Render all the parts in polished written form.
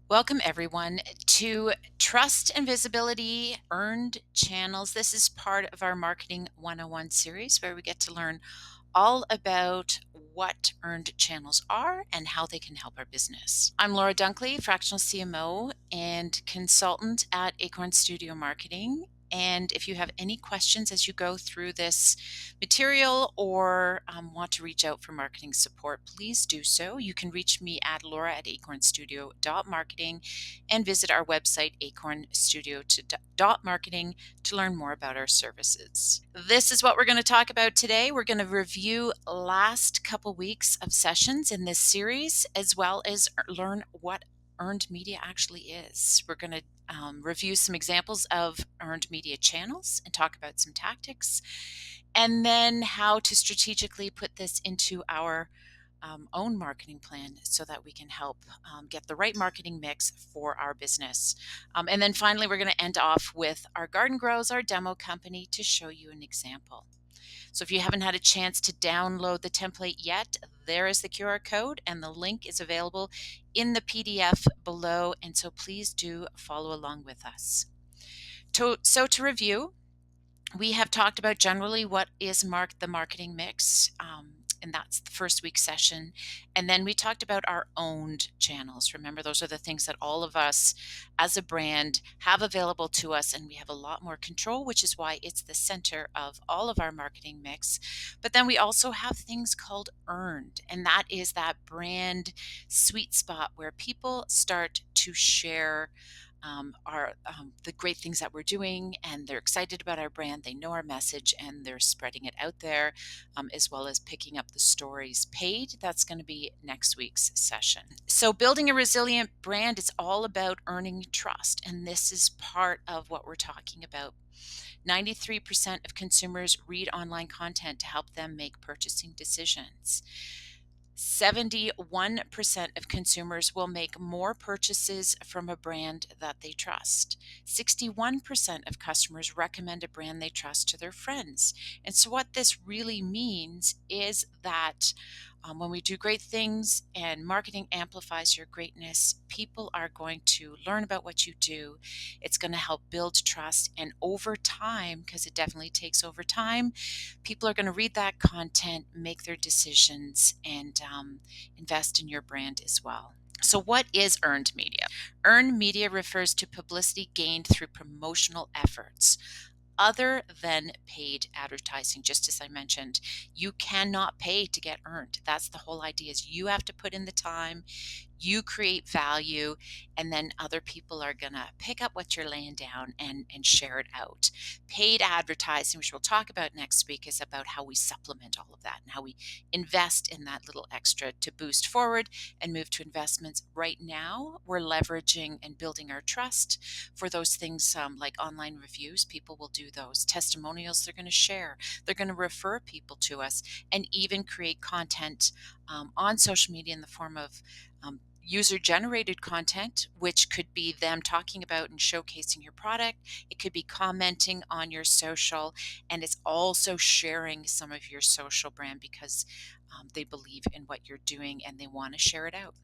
Welcome, everyone, to Trust and Visibility Earned Channels. This is part of our Marketing 101 series where we get to learn all about what earned channels are and how they can help our business. I'm Laura Dunkley, fractional CMO and consultant at Acorn Studio Marketing. And if you have any questions as you go through this material or want to reach out for marketing support, please do so. You can reach me at laura@acornstudio.marketing and visit our website, acornstudio.marketing, to learn more about our services. This is what we're going to talk about today. We're going to review last couple weeks of sessions in this series, as well as learn what earned media actually is. We're going to review some examples of earned media channels and talk about some tactics, and then how to strategically put this into our own marketing plan so that we can help get the right marketing mix for our business. And then finally, we're going to end off with our Garden Grows, our demo company, to show you an example. So if you haven't had a chance to download the template yet, there is the QR code and the link is available in the PDF below. And so please do follow along with us. So to review, we have talked about generally what is the marketing mix, and that's the first week session. And then we talked about our owned channels. Remember, those are the things that all of us as a brand have available to us, and we have a lot more control, which is why it's the center of all of our marketing mix. But then we also have things called earned, and that is that brand sweet spot where people start to share the great things that we're doing, and they're excited about our brand. They know our message, and they're spreading it out there, as well as picking up the stories paid. That's going to be next week's session. So building a resilient brand is all about earning trust, and this is part of what we're talking about. 93% of consumers read online content to help them make purchasing decisions. 71% of consumers will make more purchases from a brand that they trust. 61% of customers recommend a brand they trust to their friends. And so, what this really means is that when we do great things and marketing amplifies your greatness, people are going to learn about what you do. It's going to help build trust. And over time, because it definitely takes over time, people are going to read that content, make their decisions, and invest in your brand as well. So what is earned media? Earned media refers to publicity gained through promotional efforts other than paid advertising. Just as I mentioned, you cannot pay to get earned. That's the whole idea, is you have to put in the time, you create value, and then other people are going to pick up what you're laying down and share it out. Paid advertising, which we'll talk about next week, is about how we supplement all of that and how we invest in that little extra to boost forward and move to investments. Right now, we're leveraging and building our trust for those things like online reviews. People will do those. Testimonials they're going to share. They're going to refer people to us, and even create content on social media in the form of user-generated content, which could be them talking about and showcasing your product. It could be commenting on your social, and it's also sharing some of your social brand because they believe in what you're doing and they want to share it out.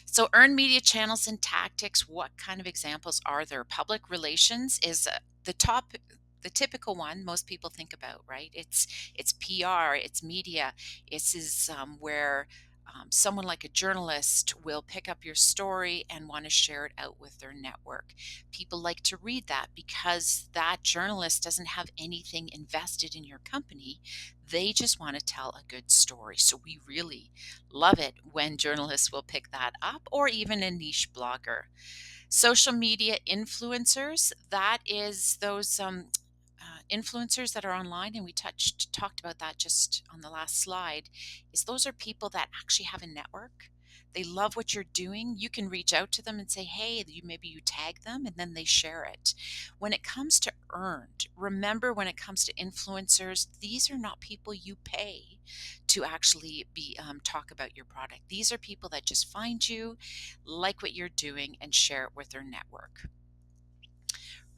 So earned media channels and tactics, what kind of examples are there? Public relations is the typical one most people think about, right? It's PR, it's media. This is where someone like a journalist will pick up your story and want to share it out with their network. People like to read that because that journalist doesn't have anything invested in your company. They just want to tell a good story. So we really love it when journalists will pick that up, or even a niche blogger. Social media influencers, that is those influencers that are online, and we talked about that just on the last slide, is those are people that actually have a network. They love what you're doing. You can reach out to them and say, hey, maybe you tag them, and then they share it. When it comes to earned, remember, when it comes to influencers, these are not people you pay to actually be talk about your product. These are people that just find you, like what you're doing, and share it with their network.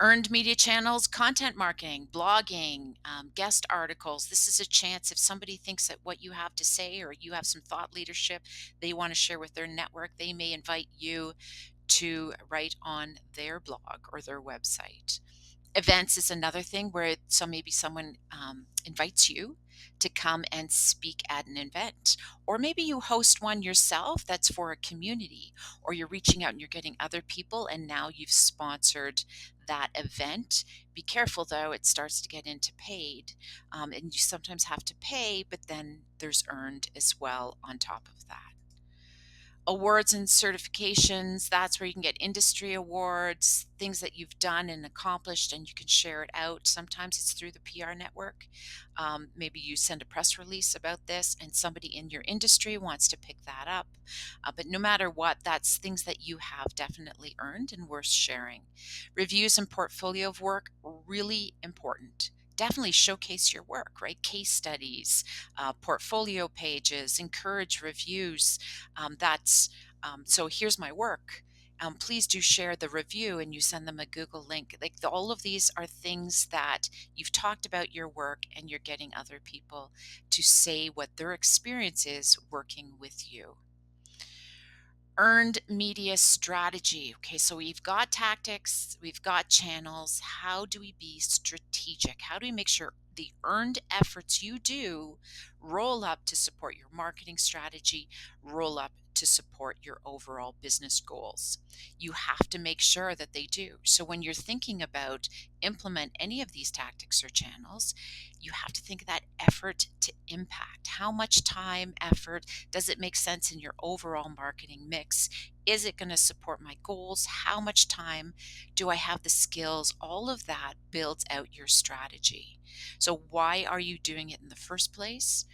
Earned media channels, content marketing, blogging, guest articles. This is a chance if somebody thinks that what you have to say or you have some thought leadership they want to share with their network, they may invite you to write on their blog or their website. Events is another thing where maybe someone invites you to come and speak at an event, or maybe you host one yourself that's for a community, or you're reaching out and you're getting other people and now you've sponsored that event. Be careful though, it starts to get into paid, and you sometimes have to pay, but then there's earned as well on top of that. Awards and certifications, that's where you can get industry awards, things that you've done and accomplished, and you can share it out. Sometimes it's through the PR network. Maybe you send a press release about this and somebody in your industry wants to pick that up. But no matter what, that's things that you have definitely earned and worth sharing. Reviews and portfolio of work, really important. Definitely showcase your work, right? Case studies, portfolio pages, encourage reviews. So here's my work. Please do share the review, and you send them a Google link. All of these are things that you've talked about your work and you're getting other people to say what their experience is working with you. Earned media strategy. Okay, so we've got tactics, we've got channels. How do we be strategic? How do we make sure the earned efforts you do roll up to support your marketing strategy, roll up to support your overall business goals? You have to make sure that they do. So when you're thinking about implement any of these tactics or channels, you have to think of that effort to impact. How much time, effort, does it make sense in your overall marketing mix? Is it going to support my goals? How much time do I have the skills? All of that builds out your strategy. So, why are you doing it in the first place?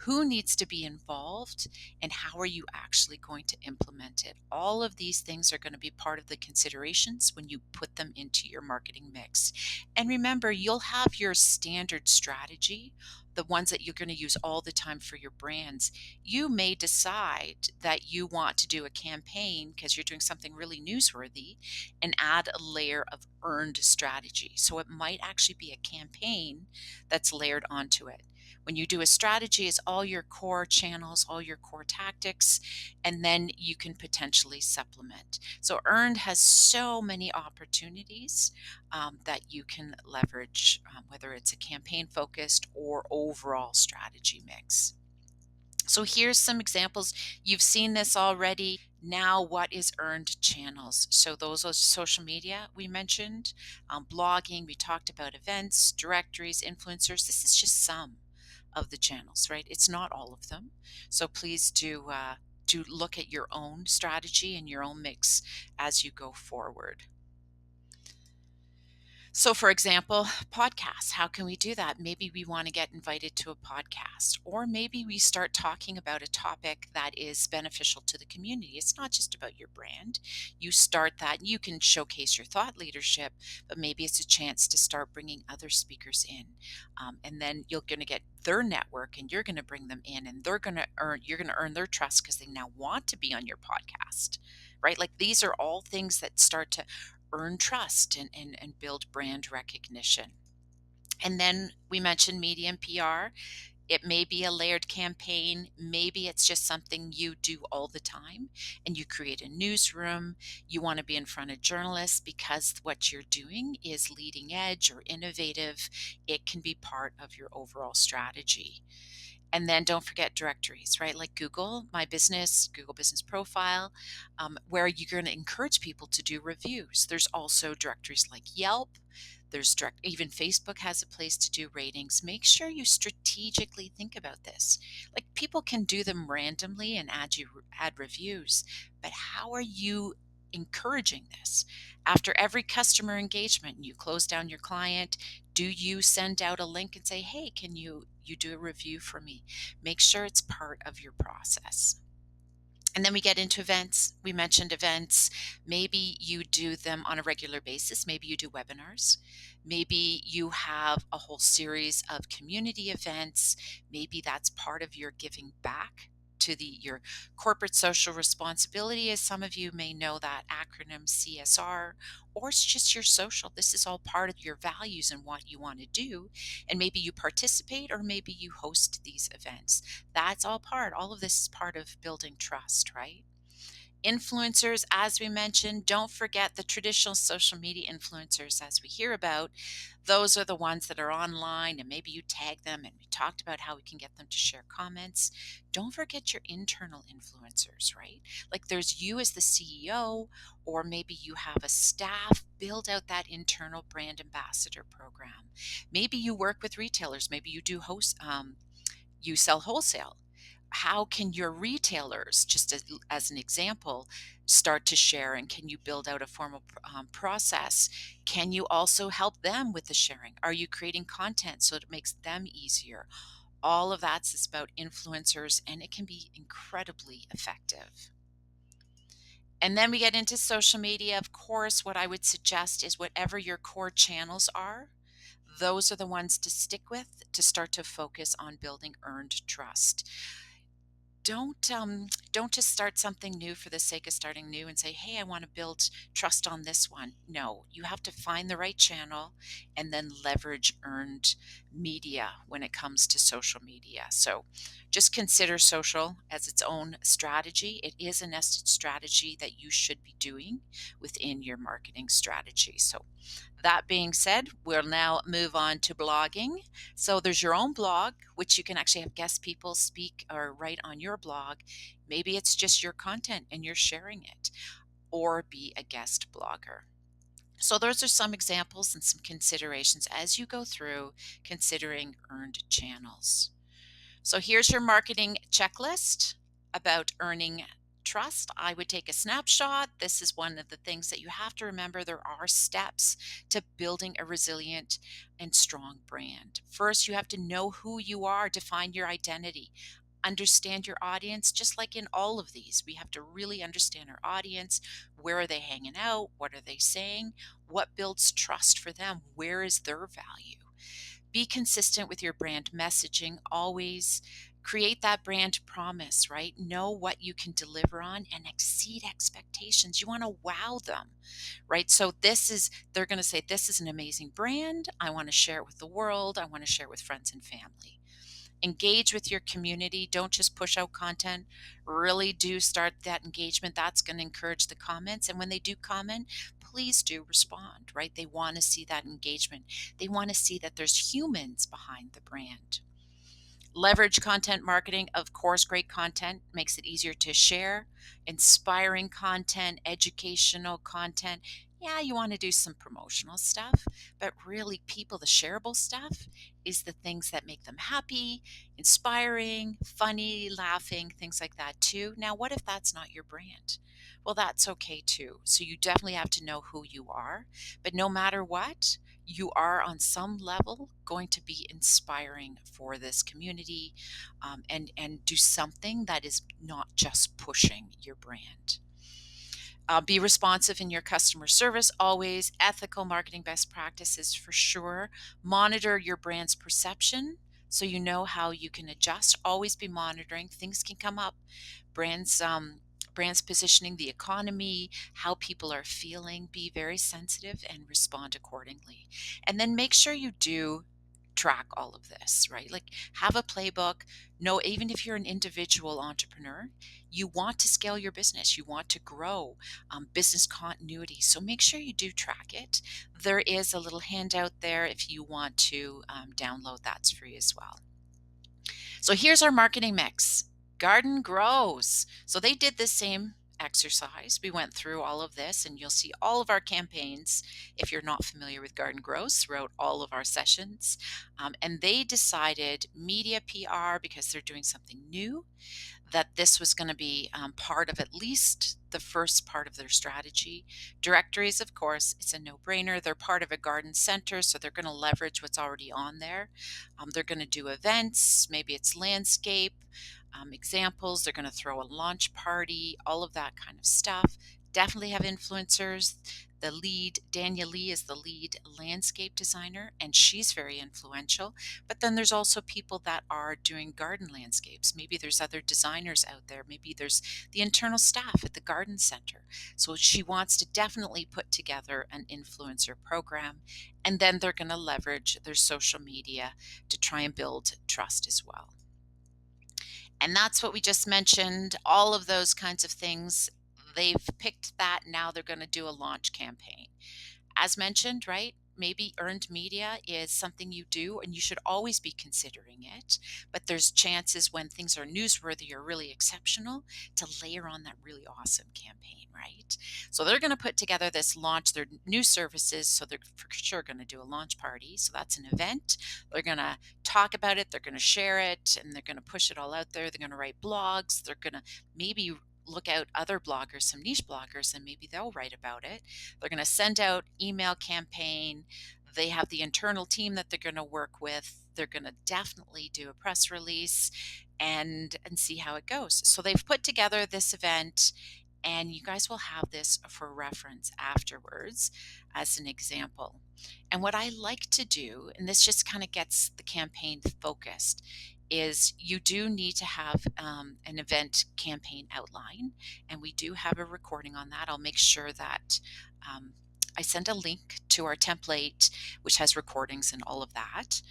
Who needs to be involved? And how are you actually going to implement it? All of these things are going to be part of the considerations when you put them into your marketing mix. And remember, you'll have your standard strategy, the ones that you're going to use all the time for your brands. You may decide that you want to do a campaign because you're doing something really newsworthy and add a layer of earned strategy. So it might actually be a campaign that's layered onto it. When you do a strategy, it's all your core channels, all your core tactics, and then you can potentially supplement. So earned has so many opportunities that you can leverage, whether it's a campaign focused or overall strategy mix. So here's some examples. You've seen this already. Now, what is earned channels? So those are social media we mentioned, blogging, we talked about events, directories, influencers. This is just some of the channels, right? It's not all of them. So please do look at your own strategy and your own mix as you go forward. So, for example, podcasts, how can we do that? Maybe we want to get invited to a podcast, or maybe we start talking about a topic that is beneficial to the community. It's not just about your brand. You start that, you can showcase your thought leadership, but maybe it's a chance to start bringing other speakers in. And then you're going to get their network and you're going to bring them in, and you're going to earn their trust because they now want to be on your podcast, right? Like these are all things that start to earn trust and build brand recognition. And then we mentioned media and PR. It may be a layered campaign. Maybe it's just something you do all the time and you create a newsroom. You want to be in front of journalists because what you're doing is leading edge or innovative. It can be part of your overall strategy. And then don't forget directories, right? Like Google My Business, Google Business Profile, where you're going to encourage people to do reviews. There's also directories like Yelp. Even Facebook has a place to do ratings. Make sure you strategically think about this. Like people can do them randomly and add reviews, but how are you encouraging this? After every customer engagement, you close down your client, do you send out a link and say, hey, can you do a review for me? Make sure it's part of your process. And then we get into events. We mentioned events. Maybe you do them on a regular basis. Maybe you do webinars. Maybe you have a whole series of community events. Maybe that's part of your giving back to the your corporate social responsibility, as some of you may know that acronym CSR, or it's just your social. This is all part of your values and what you want to do. And maybe you participate or maybe you host these events. That's all of this is part of building trust, right? Influencers, as we mentioned, don't forget the traditional social media influencers as we hear about. Those are the ones that are online and maybe you tag them, and we talked about how we can get them to share comments. Don't forget your internal influencers, right? Like there's you as the CEO, or maybe you have a staff. Build out that internal brand ambassador program. Maybe you work with retailers, maybe you do you sell wholesale. How can your retailers, just as an example, start to share, and can you build out a formal process? Can you also help them with the sharing? Are you creating content so it makes them easier? All of that's about influencers, and it can be incredibly effective. And then we get into social media. Of course, what I would suggest is whatever your core channels are, those are the ones to stick with to start to focus on building earned trust. Don't just start something new for the sake of starting new and say, hey, I want to build trust on this one. No, you have to find the right channel and then leverage earned media when it comes to social media. So just consider social as its own strategy. It is a nested strategy that you should be doing within your marketing strategy. So that being said, we'll now move on to blogging. So there's your own blog, which you can actually have guest people speak or write on your blog. Maybe it's just your content and you're sharing it, or be a guest blogger. So those are some examples and some considerations as you go through considering earned channels. So here's your marketing checklist about earning trust. I would take a snapshot. This is one of the things that you have to remember. There are steps to building a resilient and strong brand. First, you have to know who you are, define your identity, understand your audience. Just like in all of these, we have to really understand our audience. Where are they hanging out? What are they saying? What builds trust for them? Where is their value? Be consistent with your brand messaging. Always create that brand promise, right? Know what you can deliver on and exceed expectations. You want to wow them, right? So they're going to say, this is an amazing brand. I want to share it with the world. I want to share it with friends and family. Engage with your community. Don't just push out content. Really do start that engagement. That's going to encourage the comments. And when they do comment, please do respond, right? They want to see that engagement. They want to see that there's humans behind the brand. Leverage content marketing. Of course, great content makes it easier to share. Inspiring content, educational content. Yeah, you want to do some promotional stuff, but really, people, the shareable stuff is the things that make them happy, inspiring, funny, laughing, things like that too. Now, what if that's not your brand? Well, that's okay too. So you definitely have to know who you are, but no matter what, you are on some level going to be inspiring for this community, and do something that is not just pushing your brand. Be responsive in your customer service, always. Ethical marketing best practices for sure. Monitor your brand's perception so you know how you can adjust. Always be monitoring. Things can come up. Brands positioning, the economy, how people are feeling. Be very sensitive and respond accordingly. And then make sure you do track all of this, right? Like, have a playbook. No, even if you're an individual entrepreneur, you want to scale your business, you want to grow, business continuity. So make sure you do track it. There is a little handout there if you want to download, that's free as well. So here's our marketing mix. Garden Grows. So they did the same exercise. We went through all of this, and you'll see all of our campaigns if you're not familiar with Garden Grows throughout all of our sessions. And they decided media PR, because they're doing something new, that this was going to be part of at least the first part of their strategy. Directories, of course, it's a no-brainer. They're part of a garden center, so they're going to leverage what's already on there. They're going to do events, maybe it's landscape, examples. They're going to throw a launch party, all of that kind of stuff. definitely have influencers. The lead, Dania Lee, is the lead landscape designer, and she's very influential. But then there's also people that are doing garden landscapes. Maybe there's other designers out there. Maybe there's the internal staff at the garden center. So she wants to definitely put together an influencer program, and then they're going to leverage their social media to try and build trust as well. And that's what we just mentioned, all of those kinds of things. They've picked that. Now they're going to do a launch campaign. As mentioned, right? Maybe earned media is something you do and you should always be considering it. But there's chances when things are newsworthy or really exceptional to layer on that really awesome campaign, right? So they're going to put together this launch, their new services. So they're for sure going to do a launch party. So that's an event. They're going to talk about it, they're going to share it, and they're going to push it all out there. They're going to write blogs. They're going to maybe look out other bloggers, some niche bloggers, and maybe they'll write about it. They're going to send out email campaign. They have the internal team that they're going to work with. They're going to definitely do a press release and see how it goes. So they've put together this event, and you guys will have this for reference afterwards as an example. And what I like to do, and this just kind of gets the campaign focused, is you do need to have an event campaign outline, and we do have a recording on that. I'll make sure that I send a link to our template, which has recordings and all of that.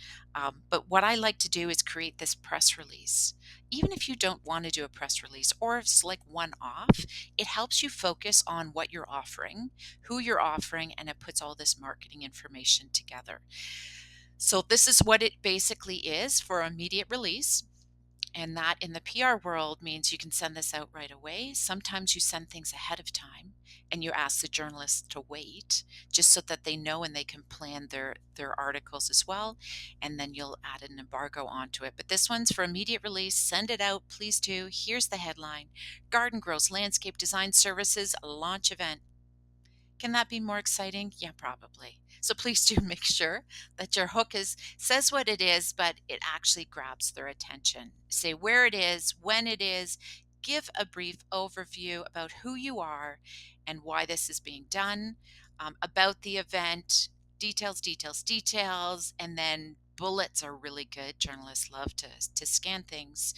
But what I like to do is create this press release. Even if you don't want to do a press release, or if it's like one off, it helps you focus on what you're offering, who you're offering, and it puts all this marketing information together. So this is what it basically is for immediate release. And that in the PR world means you can send this out right away. Sometimes you send things ahead of time and you ask the journalists to wait just so that they know and they can plan their articles as well. And then you'll add an embargo onto it. But this one's for immediate release. Send it out, please do. Here's the headline: Garden Grow's Landscape Design Services Launch Event. Can that be more exciting? Yeah, probably. So please do make sure that your hook says what it is, but it actually grabs their attention. Say where it is, when it is, give a brief overview about who you are and why this is being done, about the event, details, details, details, and then bullets are really good. Journalists love to scan things.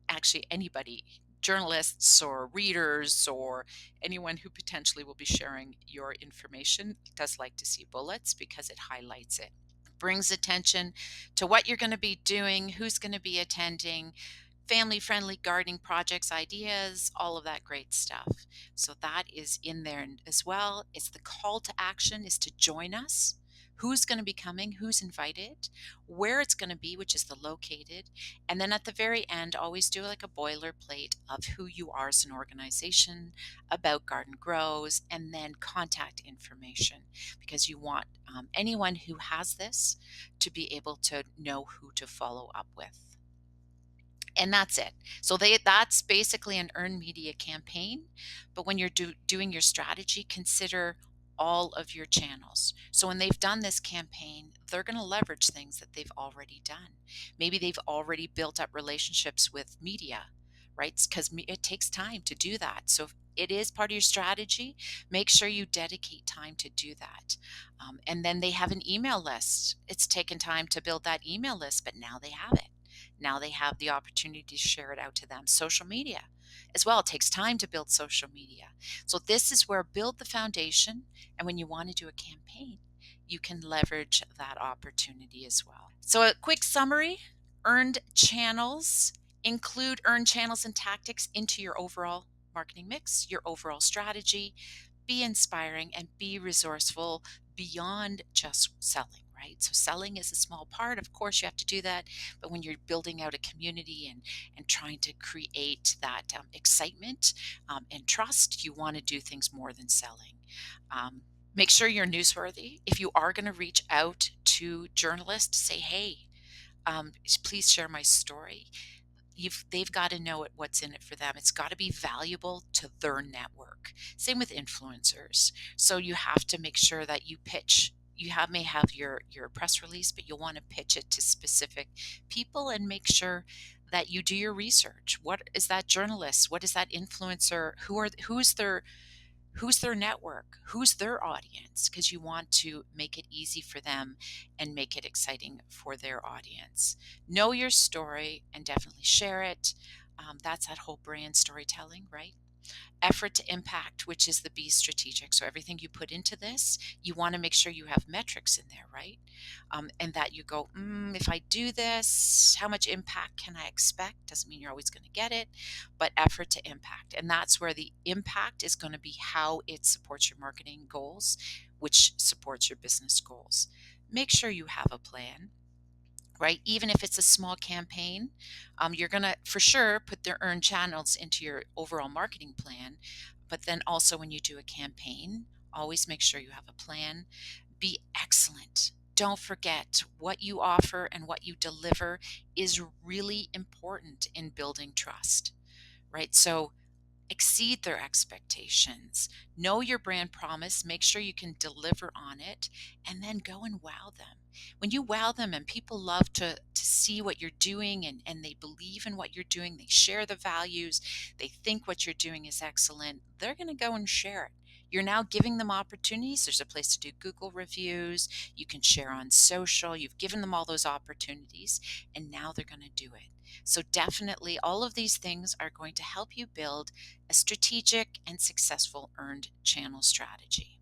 Actually, anybody, journalists or readers or anyone who potentially will be sharing your information, does like to see bullets because it highlights it, brings attention to what you're going to be doing, who's going to be attending, family friendly gardening projects, ideas, all of that great stuff. So that is in there as well. It's the call to action is to join us. Who's going to be coming, who's invited, where it's going to be, which is the located. And then at the very end, always do like a boilerplate of who you are as an organization, about Garden Grows, and then contact information, because you want anyone who has this to be able to know who to follow up with. And that's it. So that's basically an earned media campaign. But when you're doing your strategy, consider all of your channels. So when they've done this campaign, they're going to leverage things that they've already done. Maybe they've already built up relationships with media, right? Because it takes time to do that. So if it is part of your strategy, make sure you dedicate time to do that. And then they have an email list. It's taken time to build that email list, but now they have it. Now they have the opportunity to share it out to them. Social media as well. It takes time to build social media. So this is where build the foundation. And when you want to do a campaign, you can leverage that opportunity as well. So a quick summary: earned channels. Include earned channels and tactics into your overall marketing mix, your overall strategy. Be inspiring and be resourceful beyond just selling, right? So selling is a small part. Of course, you have to do that. But when you're building out a community and trying to create that excitement and trust, you want to do things more than selling. Make sure you're newsworthy. If you are going to reach out to journalists, say, hey, please share my story. They've got to know what's in it for them. It's got to be valuable to their network. Same with influencers. So you have to make sure that you pitch. May have your press release, but you'll want to pitch it to specific people and make sure that you do your research. What is that journalist? What is that influencer? Who's their network? Who's their audience? Because you want to make it easy for them and make it exciting for their audience. Know your story and definitely share it. That's that whole brand storytelling, right? Effort to impact, which is the B strategic. So everything you put into this, you want to make sure you have metrics in there, right? And that you go, if I do this, how much impact can I expect? Doesn't mean you're always going to get it, but effort to impact. And that's where the impact is going to be how it supports your marketing goals, which supports your business goals. Make sure you have a plan, right? Even if it's a small campaign, you're going to for sure put their earned channels into your overall marketing plan. But then also when you do a campaign, always make sure you have a plan. Be excellent. Don't forget what you offer and what you deliver is really important in building trust, right? So exceed their expectations. Know your brand promise, make sure you can deliver on it, and then go and wow them. When you wow them and people love to see what you're doing and they believe in what you're doing, they share the values, they think what you're doing is excellent, they're going to go and share it. You're now giving them opportunities. There's a place to do Google reviews. You can share on social. You've given them all those opportunities, and now they're going to do it. So, definitely, all of these things are going to help you build a strategic and successful earned channel strategy.